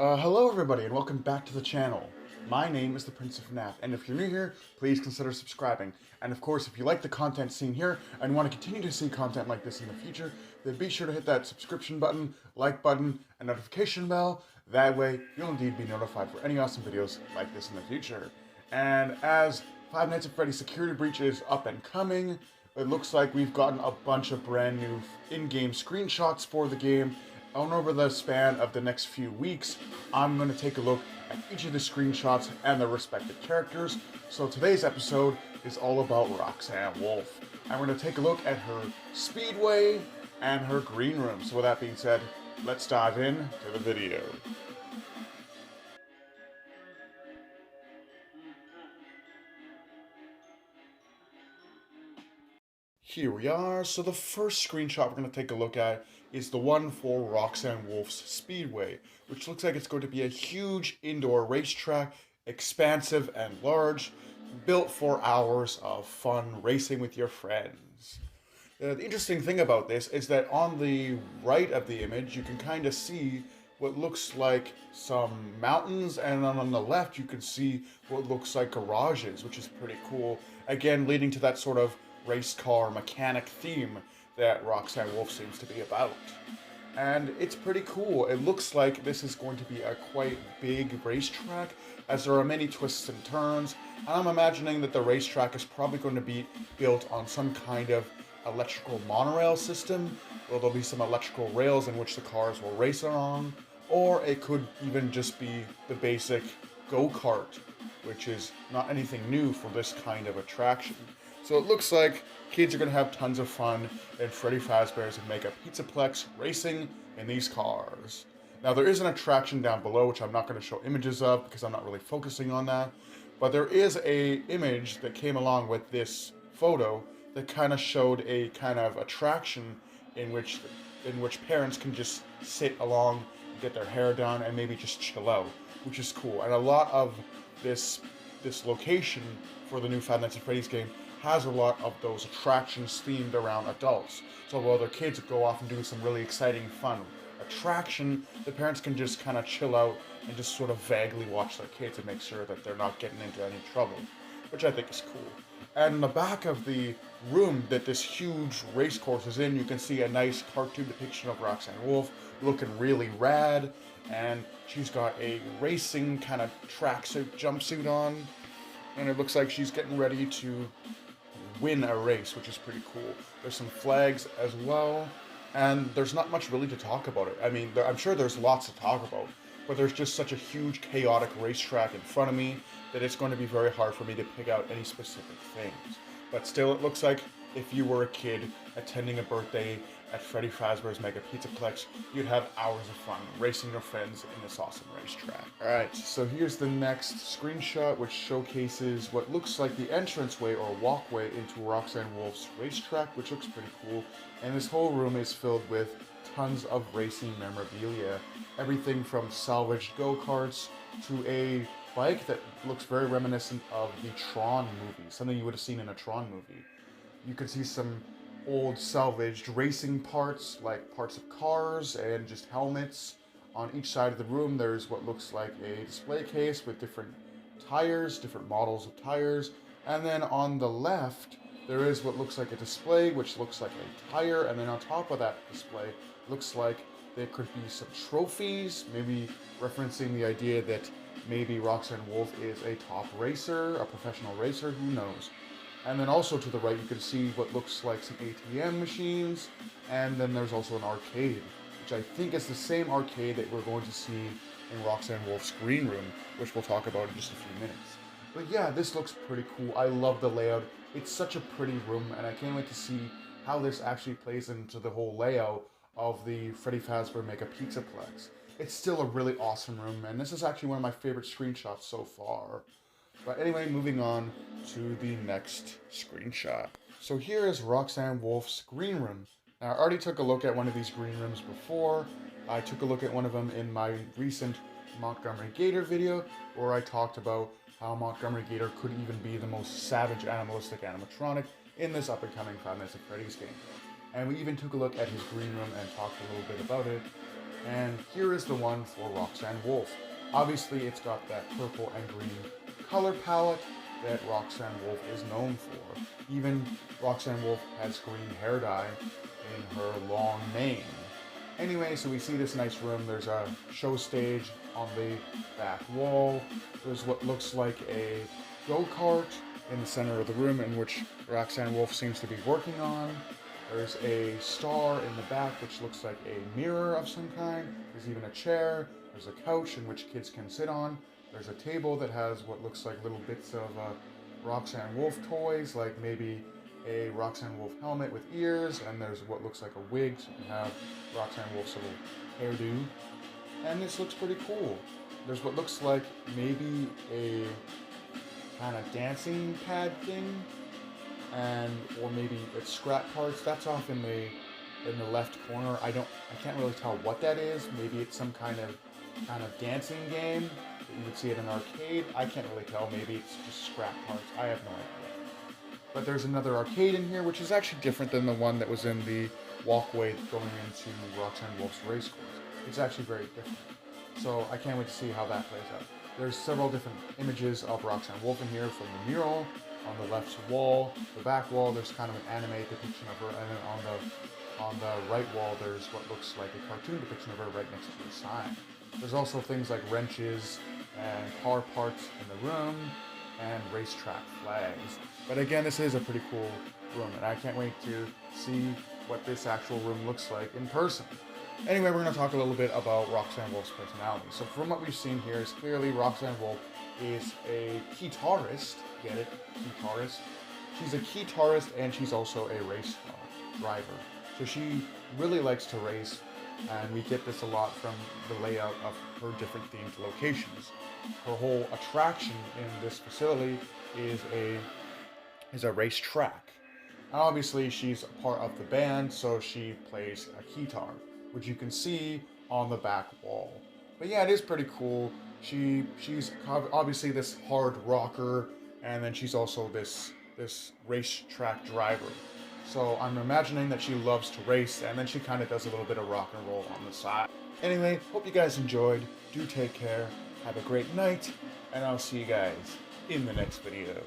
Hello everybody and welcome back to the channel. My name is the Prince of FNAF, and if you're new here, please consider subscribing. And of course, if you like the content seen here and want to continue to see content like this in the future, then be sure to hit that subscription button, like button, and notification bell. That way, you'll indeed be notified for any awesome videos like this in the future. And as Five Nights at Freddy's Security Breach is up and coming, it looks like we've gotten a bunch of brand new in-game screenshots for the game. And over the span of the next few weeks, I'm going to take a look at each of the screenshots and their respective characters. So today's episode is all about Roxanne Wolf. And we're going to take a look at her speedway and her green room. So with that being said, let's dive in to the video. Here we are. So the first screenshot we're going to take a look at is the one for Roxanne Wolf's Speedway, which looks like it's going to be a huge indoor racetrack, expansive and large, built for hours of fun racing with your friends. The interesting thing about this is that on the right of the image, you can kind of see what looks like some mountains, and then on the left you can see what looks like garages, which is pretty cool. Again, leading to that sort of race car mechanic theme that Roxanne Wolf seems to be about. And it's pretty cool. It looks like this is going to be a quite big racetrack, as there are many twists and turns, and I'm imagining that the racetrack is probably going to be built on some kind of electrical monorail system, where there'll be some electrical rails in which the cars will race along, or it could even just be the basic go-kart, which is not anything new for this kind of attraction. So it looks like kids are going to have tons of fun in Freddy Fazbear's Mega Pizzaplex racing in these cars. Now there is an attraction down below, which I'm not going to show images of because I'm not really focusing on that. But there is a image that came along with this photo that kind of showed a kind of attraction in which parents can just sit along, get their hair done, and maybe just chill out, which is cool. And a lot of this location for the new Five Nights at Freddy's game has a lot of those attractions themed around adults. So while their kids go off and do some really exciting, fun attraction, the parents can just kind of chill out and just sort of vaguely watch their kids and make sure that they're not getting into any trouble, which I think is cool. And in the back of the room that this huge race course is in, you can see a nice cartoon depiction of Roxanne Wolf looking really rad, and she's got a racing kind of tracksuit jumpsuit on, and it looks like she's getting ready to win a race, which is pretty cool. There's some flags as well, and there's not much really to talk about it. I mean, I'm sure there's lots to talk about, but there's just such a huge chaotic racetrack in front of me that it's going to be very hard for me to pick out any specific things. But still, it looks like if you were a kid attending a birthday at Freddy Fazbear's Mega Pizzaplex, you'd have hours of fun racing your friends in this awesome racetrack. Alright, so here's the next screenshot, which showcases what looks like the entranceway or walkway into Roxanne Wolf's racetrack, which looks pretty cool. And this whole room is filled with tons of racing memorabilia. Everything from salvaged go-karts to a bike that looks very reminiscent of the Tron movie, something you would have seen in a Tron movie. You can see some old salvaged racing parts, like parts of cars and just helmets. On each side of the room there's what looks like a display case with different tires, different models of tires, and then on the left there is what looks like a display which looks like a tire, and then on top of that display looks like there could be some trophies, maybe referencing the idea that maybe Roxanne Wolf is a top racer, a professional racer, who knows. And then also to the right you can see what looks like some ATM machines, and then there's also an arcade, which I think is the same arcade that we're going to see in Roxanne Wolf's green room, which we'll talk about in just a few minutes. But yeah, this looks pretty cool. I love the layout. It's such a pretty room, and I can't wait to see how this actually plays into the whole layout of the Freddy Fazbear Mega Pizzaplex. It's still a really awesome room, and this is actually one of my favorite screenshots so far. But anyway, moving on to the next screenshot. So here is Roxanne Wolf's green room. Now I already took a look at one of these green rooms before. I took a look at one of them in my recent Montgomery Gator video, where I talked about how Montgomery Gator could even be the most savage animalistic animatronic in this up-and-coming Five Nights at Freddy's game. And we even took a look at his green room and talked a little bit about it. And here is the one for Roxanne Wolf. Obviously, it's got that purple and green color palette that Roxanne Wolf is known for. Even Roxanne Wolf has green hair dye in her long mane. Anyway, so we see this nice room. There's a show stage on the back wall. There's what looks like a go-kart in the center of the room in which Roxanne Wolf seems to be working on. There's a star in the back which looks like a mirror of some kind. There's even a chair. There's a couch in which kids can sit on. There's a table that has what looks like little bits of Roxanne Wolf toys, like maybe a Roxanne Wolf helmet with ears, and there's what looks like a wig, so you can have Roxanne Wolf's little hairdo. And this looks pretty cool. There's what looks like maybe a kind of dancing pad thing, and or maybe it's scrap parts. That's off in the left corner. I can't really tell what that is. Maybe it's some kind of dancing game that you would see at an arcade. I can't really tell. Maybe it's just scrap parts. I have no idea. But there's another arcade in here, which is actually different than the one that was in the walkway going into Roxanne Wolf's race course. It's actually very different. So I can't wait to see how that plays out. There's several different images of Roxanne Wolf in here, from the mural on the left wall, the back wall. There's kind of an anime depiction of her, and then on the right wall, there's what looks like a cartoon depiction of her right next to the sign. There's also things like wrenches and car parts in the room and racetrack flags. But again, this is a pretty cool room, and I can't wait to see what this actual room looks like in person. Anyway, we're going to talk a little bit about Roxanne Wolf's personality. So from what we've seen here is clearly Roxanne Wolf is a guitarist. Get it? Guitarist. She's a guitarist, and she's also a race car driver. So she really likes to race, and we get this a lot from the layout of her different themed locations. Her whole attraction in this facility is a race track. And obviously, she's a part of the band, so she plays a guitar, which you can see on the back wall. But yeah, it is pretty cool. She's obviously this hard rocker, and then she's also this racetrack driver. So I'm imagining that she loves to race, and then she kind of does a little bit of rock and roll on the side. Anyway, hope you guys enjoyed. Do take care. Have a great night, and I'll see you guys in the next video.